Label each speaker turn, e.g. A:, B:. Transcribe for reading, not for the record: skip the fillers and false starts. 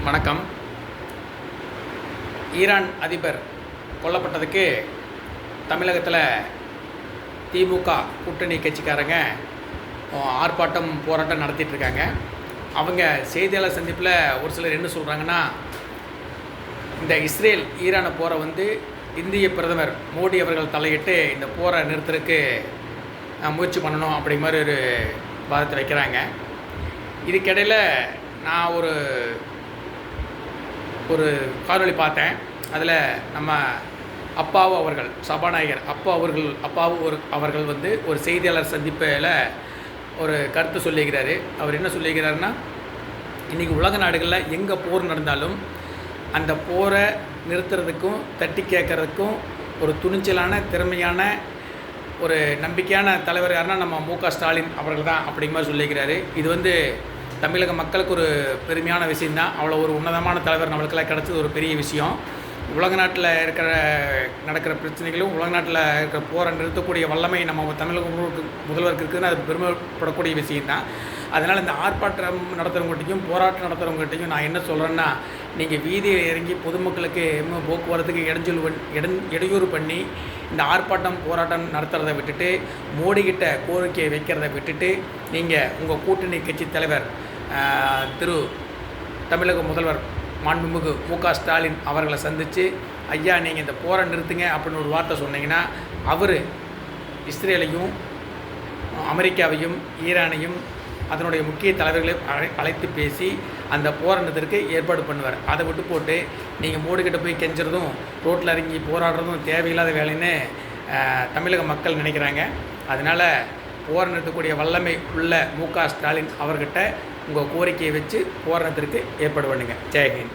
A: வணக்கம். ஈரான் அதிபர் கொல்லப்பட்டதுக்கு தமிழகத்தில் திமுக கூட்டணி கட்சிக்காரங்க ஆர்ப்பாட்டம் போராட்டம் நடத்திட்டுருக்காங்க. அவங்க செய்தியாளர் சந்திப்பில் ஒரு சிலர் என்ன சொல்கிறாங்கன்னா, இந்த இஸ்ரேல் ஈரானை போரை இந்திய பிரதமர் மோடி அவர்கள் தலையிட்டு இந்த போரை நிறுத்துறதுக்கு முயற்சி பண்ணணும் அப்படி மாதிரி ஒரு வாதத்தை வைக்கிறாங்க. இதுக்கிடையில் நான் ஒரு காணொளி பார்த்தேன். அதில் நம்ம அப்பாவு அவர்கள், சபாநாயகர் அப்பாவு அவர்கள் ஒரு செய்தியாளர் சந்திப்பில் ஒரு கருத்து சொல்லிக்கிறாரு. அவர் என்ன சொல்லிக்கிறாருன்னா, இன்றைக்கி உலக நாடுகளில் எங்கே போர் நடந்தாலும் அந்த போரை நிறுத்துறதுக்கும் தட்டி கேட்குறதுக்கும் ஒரு துணிச்சலான, திறமையான, ஒரு நம்பிக்கையான தலைவர் யாருன்னா நம்ம மு.க. ஸ்டாலின் அவர்கள் தான் அப்படிங்கிற மாதிரி சொல்லிக்கிறாரு. இது தமிழக மக்களுக்கு ஒரு பெருமையான விஷயந்தான். அவ்வளோ ஒரு உன்னதமான தலைவர் நம்மளுக்கெல்லாம் கிடச்சது ஒரு பெரிய விஷயம். உலக நாட்டில் நடக்கிற பிரச்சனைகளும், உலக நாட்டில் இருக்கிற போரை நிறுத்தக்கூடிய வல்லமை நம்ம தமிழக முதல்வருக்கு இருக்குதுன்னு அது பெருமைப்படக்கூடிய விஷயந்தான். அதனால் இந்த ஆர்ப்பாட்டம் நடத்துகிறவங்ககிட்டையும் போராட்டம் நடத்துகிறவங்ககிட்டையும் நான் என்ன சொல்கிறேன்னா, நீங்கள் வீதியில் இறங்கி பொதுமக்களுக்கு போக்குவரத்துக்கு இடையூறு பண்ணி இந்த ஆர்ப்பாட்டம் போராட்டம் நடத்துகிறத விட்டுட்டு, மோடிக்கிட்ட கோரிக்கையை வைக்கிறத விட்டுட்டு, நீங்கள் உங்கள் கூட்டணி கட்சி தலைவர் தமிழக முதல்வர் மாண்புமிகு மு.க. ஸ்டாலின் அவர்களை சந்தித்து, ஐயா நீங்கள் இந்த போரை நிறுத்துங்க அப்படின்னு ஒரு வார்த்தை சொன்னீங்கன்னா, அவர் இஸ்ரேலையும் அமெரிக்காவையும் ஈரானையும் அதனுடைய முக்கிய தலைவர்களையும் அழைத்து பேசி அந்த போராட்டத்திற்கு ஏற்பாடு பண்ணுவார். அதை விட்டு போட்டு நீங்கள் மோடிக்கிட்ட போய் கெஞ்சுறதும் ரோட்டில் இறங்கி போராடுறதும் தேவையில்லாத வேலைன்னு தமிழக மக்கள் நினைக்கிறாங்க. அதனால் போரை நிறுத்தக்கூடிய வல்லமை உள்ள மு.க. ஸ்டாலின் அவர்கிட்ட உங்கள் கோரிக்கையை வச்சு போராட்டத்திற்கு ஏற்பாடு பண்ணுங்கள். ஜெயஹிந்த்.